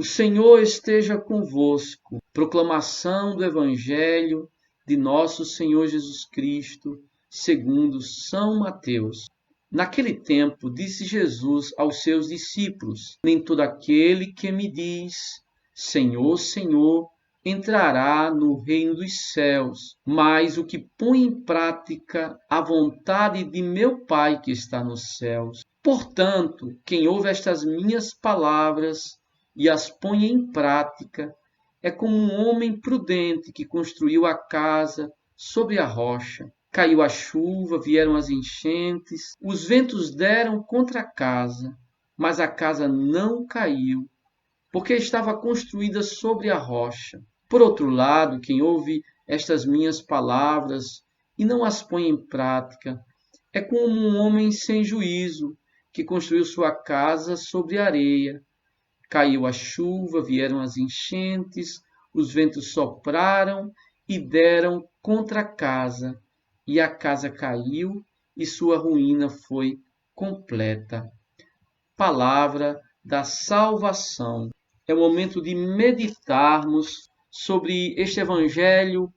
O Senhor esteja convosco. Proclamação do Evangelho de nosso Senhor Jesus Cristo, segundo São Mateus. Naquele tempo, disse Jesus aos seus discípulos: Nem todo aquele que me diz, Senhor, Senhor, entrará no reino dos céus, mas o que põe em prática a vontade de meu Pai que está nos céus. Portanto, quem ouve estas minhas palavras e as põe em prática, é como um homem prudente que construiu a casa sobre a rocha. Caiu a chuva, vieram as enchentes, os ventos deram contra a casa, mas a casa não caiu, porque estava construída sobre a rocha. Por outro lado, quem ouve estas minhas palavras e não as põe em prática, é como um homem sem juízo que construiu sua casa sobre a areia. Caiu a chuva, vieram as enchentes, os ventos sopraram e deram contra a casa, e a casa caiu e sua ruína foi completa. Palavra da salvação. É o momento de meditarmos sobre este Evangelho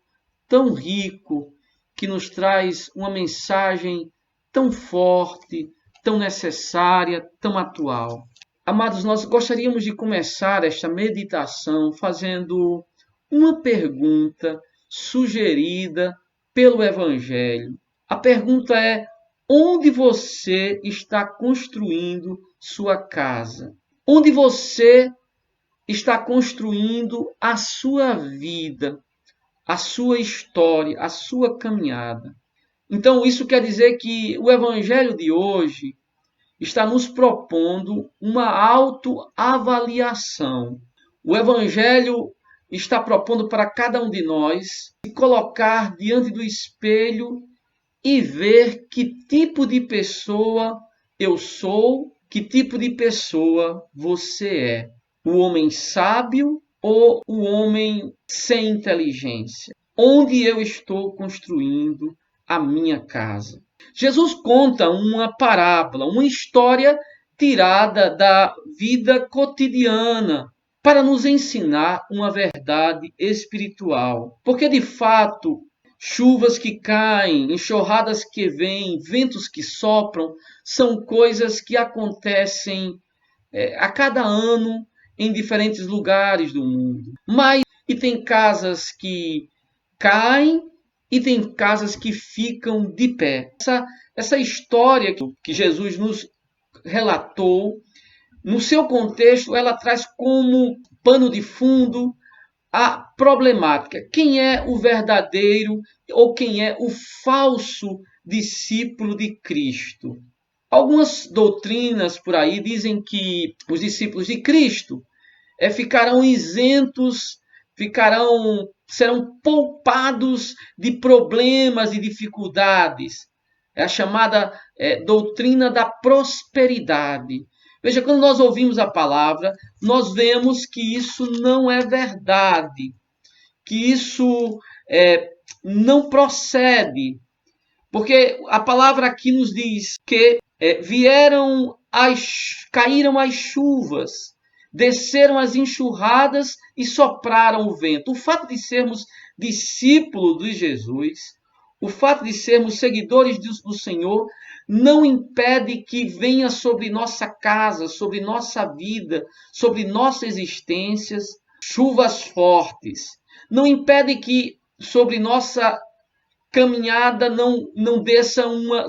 tão rico, que nos traz uma mensagem tão forte, tão necessária, tão atual. Amados, nós gostaríamos de começar esta meditação fazendo uma pergunta sugerida pelo Evangelho. A pergunta é: onde você está construindo sua casa? Onde você está construindo a sua vida, a sua história, a sua caminhada? Então, isso quer dizer que o Evangelho de hoje está nos propondo uma autoavaliação. O Evangelho está propondo para cada um de nós se colocar diante do espelho e ver que tipo de pessoa eu sou, que tipo de pessoa você é. O homem sábio ou o homem sem inteligência? Onde eu estou construindo a minha casa? Jesus conta uma parábola, uma história tirada da vida cotidiana para nos ensinar uma verdade espiritual. Porque, de fato, chuvas que caem, enxurradas que vêm, ventos que sopram, são coisas que acontecem a cada ano em diferentes lugares do mundo. E tem casas que caem e tem casas que ficam de pé. Essa história que Jesus nos relatou, no seu contexto, ela traz como pano de fundo a problemática. Quem é o verdadeiro ou quem é o falso discípulo de Cristo? Algumas doutrinas por aí dizem que os discípulos de Cristo ficarão isentos, serão poupados de problemas e dificuldades. É a chamada doutrina da prosperidade. Veja, quando nós ouvimos a palavra, nós vemos que isso não é verdade, que isso não procede, porque a palavra aqui nos diz que caíram as chuvas, desceram as enxurradas e sopraram o vento. O fato de sermos discípulos de Jesus, o fato de sermos seguidores do Senhor, não impede que venha sobre nossa casa, sobre nossa vida, sobre nossa existência, chuvas fortes. Não impede que sobre nossa caminhada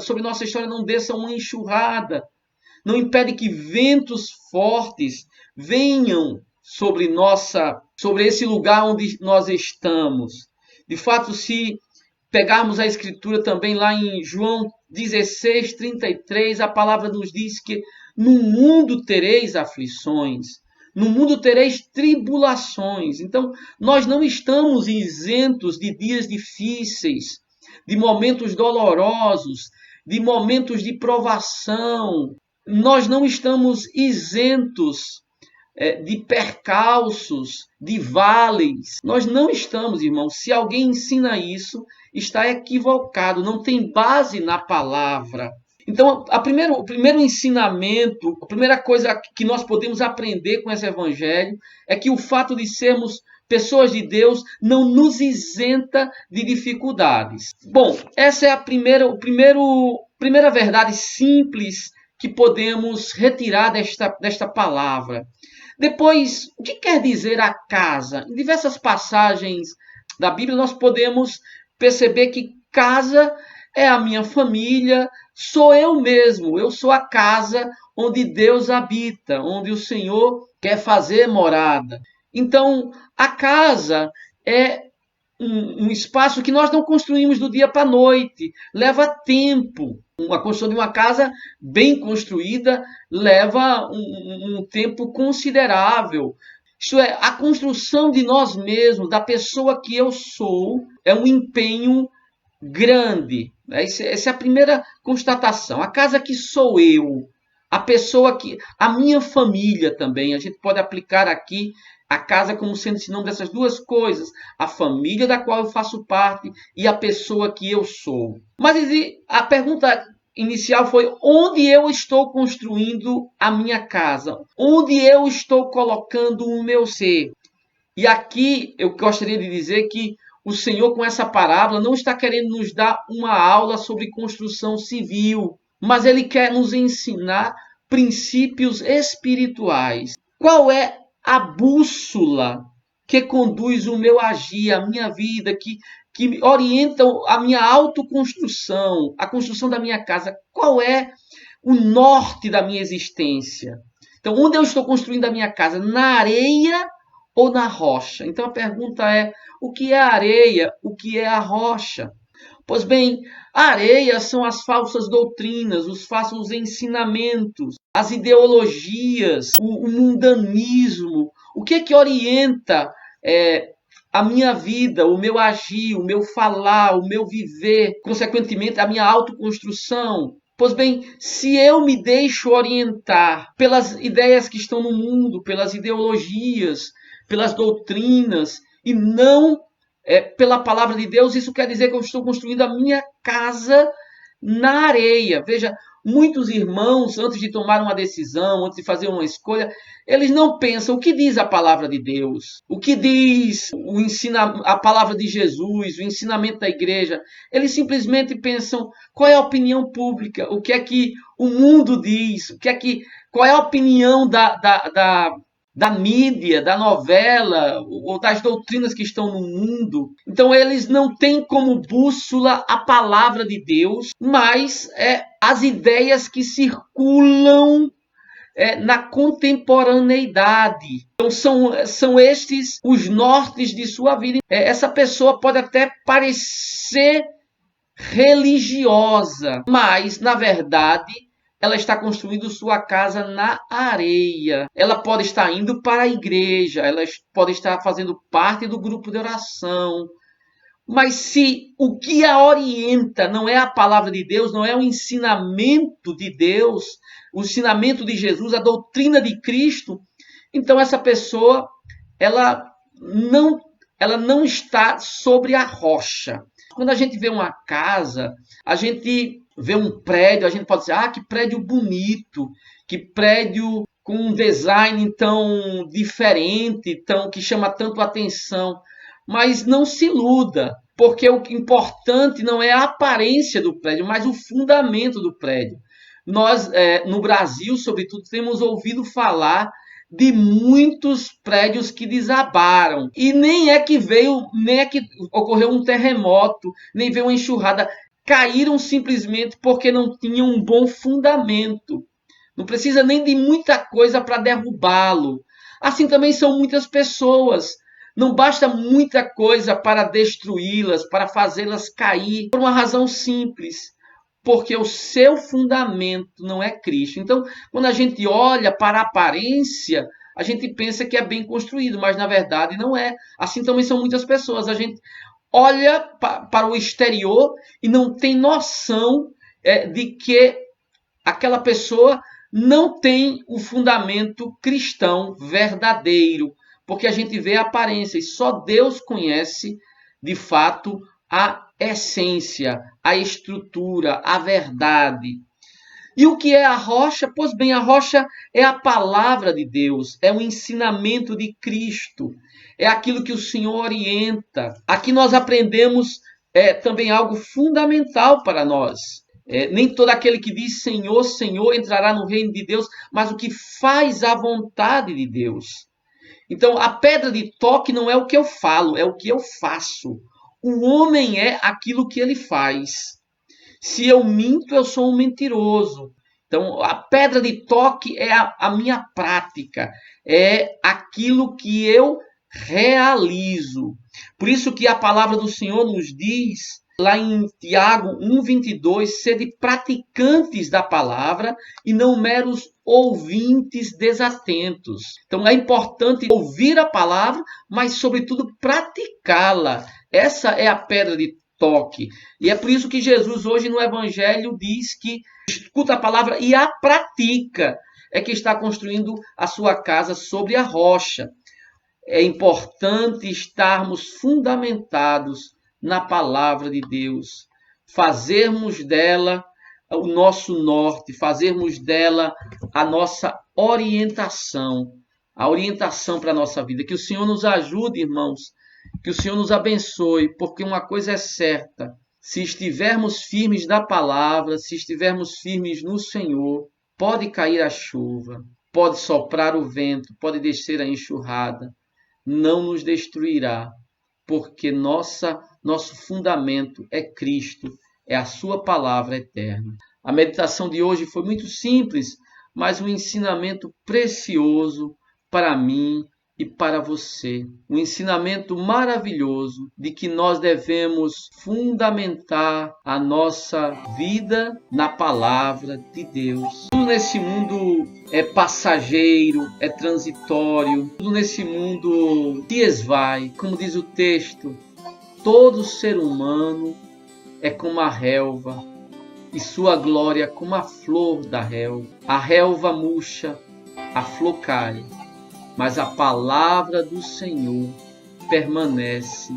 sobre nossa história não desça uma enxurrada. Não impede que ventos fortes venham sobre esse lugar onde nós estamos. De fato, se pegarmos a Escritura também lá em João 16:33, a palavra nos diz que no mundo tereis aflições, no mundo tereis tribulações. Então, nós não estamos isentos de dias difíceis, de momentos dolorosos, de momentos de provação. Nós não estamos isentos de percalços, de vales. Nós não estamos, irmãos. Se alguém ensina isso, está equivocado, não tem base na palavra. Então, o primeiro ensinamento, a primeira coisa que nós podemos aprender com esse evangelho é que o fato de sermos pessoas de Deus não nos isenta de dificuldades. Bom, essa é a primeira verdade simples que podemos retirar desta palavra. Depois, o que quer dizer a casa? Em diversas passagens da Bíblia nós podemos perceber que casa é a minha família, sou eu mesmo, eu sou a casa onde Deus habita, onde o Senhor quer fazer morada. Então, a casa é um espaço que nós não construímos do dia para a noite, leva tempo. A construção de uma casa bem construída leva um tempo considerável. Isto é, a construção de nós mesmos, da pessoa que eu sou, é um empenho grande. Essa é a primeira constatação. A casa que sou eu, a pessoa que... A minha família também. A gente pode aplicar aqui a casa como sendo sinônimo dessas duas coisas. A família da qual eu faço parte e a pessoa que eu sou. Mas a pergunta inicial foi: onde eu estou construindo a minha casa? Onde eu estou colocando o meu ser? E aqui eu gostaria de dizer que o Senhor, com essa parábola, não está querendo nos dar uma aula sobre construção civil, mas Ele quer nos ensinar princípios espirituais. Qual é a bússola que conduz o meu agir, a minha vida, que orienta a minha autoconstrução, a construção da minha casa? Qual é o norte da minha existência? Então, onde eu estou construindo a minha casa? Na areia ou na rocha? Então a pergunta é: o que é a areia? O que é a rocha? Pois bem, a areia são as falsas doutrinas, os falsos ensinamentos, as ideologias, o mundanismo. O que é que orienta a minha vida, o meu agir, o meu falar, o meu viver, consequentemente a minha autoconstrução? Pois bem, se eu me deixo orientar pelas ideias que estão no mundo, pelas ideologias, pelas doutrinas, e não pela palavra de Deus, isso quer dizer que eu estou construindo a minha casa na areia. Veja, muitos irmãos, antes de tomar uma decisão, antes de fazer uma escolha, eles não pensam o que diz a palavra de Deus, o que diz a palavra de Jesus, o ensinamento da igreja. Eles simplesmente pensam qual é a opinião pública, o que é que o mundo diz, qual é a opinião da mídia, da novela ou das doutrinas que estão no mundo. Então eles não têm como bússola a palavra de Deus, mas as ideias que circulam na contemporaneidade. Então são estes os nortes de sua vida. Essa pessoa pode até parecer religiosa, mas na verdade ela está construindo sua casa na areia. Ela pode estar indo para a igreja, ela pode estar fazendo parte do grupo de oração. Mas se o que a orienta não é a palavra de Deus, não é o ensinamento de Deus, o ensinamento de Jesus, a doutrina de Cristo, então essa pessoa ela não está sobre a rocha. Quando a gente vê uma casa, a gente vê um prédio, a gente pode dizer: que prédio bonito, que prédio com um design tão diferente, que chama tanto atenção. Mas não se iluda, porque o importante não é a aparência do prédio, mas o fundamento do prédio. Nós, no Brasil, sobretudo, temos ouvido falar de muitos prédios que desabaram. E nem é que ocorreu um terremoto, nem veio uma enxurrada. Caíram simplesmente porque não tinham um bom fundamento. Não precisa nem de muita coisa para derrubá-lo. Assim também são muitas pessoas. Não basta muita coisa para destruí-las, para fazê-las cair, por uma razão simples: porque o seu fundamento não é Cristo. Então, quando a gente olha para a aparência, a gente pensa que é bem construído, mas na verdade não é. Assim também são muitas pessoas. A gente olha para o exterior e não tem noção de que aquela pessoa não tem o fundamento cristão verdadeiro, porque a gente vê a aparência e só Deus conhece de fato a essência, a estrutura, a verdade. E o que é a rocha? Pois bem, a rocha é a palavra de Deus, é o ensinamento de Cristo, é aquilo que o Senhor orienta. Aqui nós aprendemos também algo fundamental para nós. Nem todo aquele que diz Senhor, Senhor entrará no reino de Deus, mas o que faz a vontade de Deus. Então, a pedra de toque não é o que eu falo, é o que eu faço. O homem é aquilo que ele faz. Se eu minto, eu sou um mentiroso. Então, a pedra de toque é a minha prática, é aquilo que eu realizo. Por isso que a palavra do Senhor nos diz, lá em Tiago 1,22, sede praticantes da palavra e não meros ouvintes desatentos. Então, é importante ouvir a palavra, mas, sobretudo, praticá-la. Essa é a pedra de toque. E é por isso que Jesus hoje no Evangelho diz que escuta a palavra e a pratica, é que está construindo a sua casa sobre a rocha. É importante estarmos fundamentados na palavra de Deus, fazermos dela o nosso norte, fazermos dela a nossa orientação, a orientação para a nossa vida. Que o Senhor nos ajude, irmãos, que o Senhor nos abençoe, porque uma coisa é certa: se estivermos firmes na palavra, se estivermos firmes no Senhor, pode cair a chuva, pode soprar o vento, pode descer a enxurrada, não nos destruirá, porque nosso fundamento é Cristo, é a sua palavra eterna. A meditação de hoje foi muito simples, mas um ensinamento precioso para mim e para você. Um ensinamento maravilhoso de que nós devemos fundamentar a nossa vida na palavra de Deus. Tudo nesse mundo é passageiro, é transitório. Tudo nesse mundo se esvai. Como diz o texto, todo ser humano é como a relva e sua glória como a flor da relva. A relva murcha, a flor cai, mas a palavra do Senhor permanece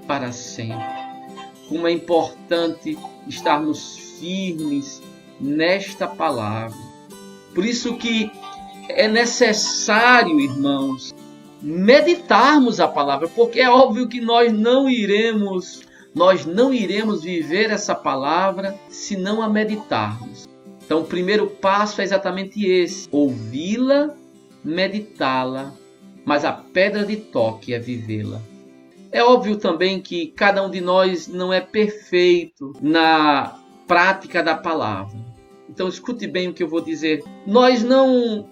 para sempre. Como é importante estarmos firmes nesta palavra. Por isso que é necessário, irmãos, meditarmos a palavra, porque é óbvio que nós não iremos viver essa palavra se não a meditarmos. Então, o primeiro passo é exatamente esse: ouvi-la, meditá-la, mas a pedra de toque é vivê-la. É óbvio também que cada um de nós não é perfeito na prática da palavra. Então escute bem o que eu vou dizer. Nós não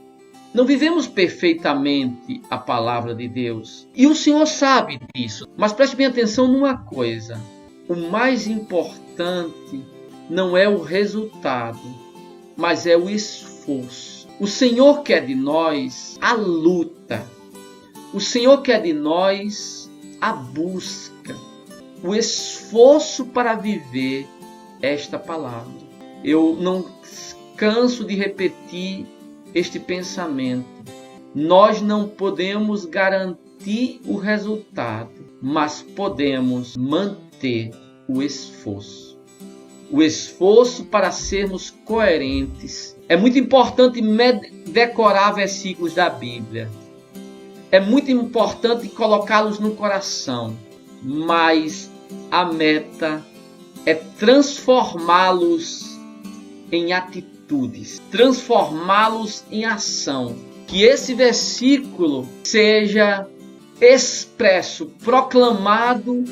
vivemos perfeitamente a palavra de Deus. E o Senhor sabe disso. Mas preste bem atenção numa coisa. O mais importante não é o resultado, mas é o esforço. O Senhor quer de nós a luta. O Senhor quer de nós a busca, o esforço para viver esta palavra. Eu não canso de repetir este pensamento. Nós não podemos garantir o resultado, mas podemos manter o esforço. O esforço para sermos coerentes. É muito importante decorar versículos da Bíblia. É muito importante colocá-los no coração. Mas a meta é transformá-los em atitudes, transformá-los em ação. Que esse versículo seja expresso, proclamado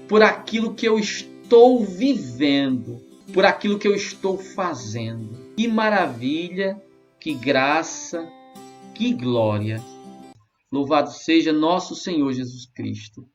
por aquilo que eu estou vivendo, por aquilo que eu estou fazendo. Que maravilha, que graça, que glória. Louvado seja nosso Senhor Jesus Cristo.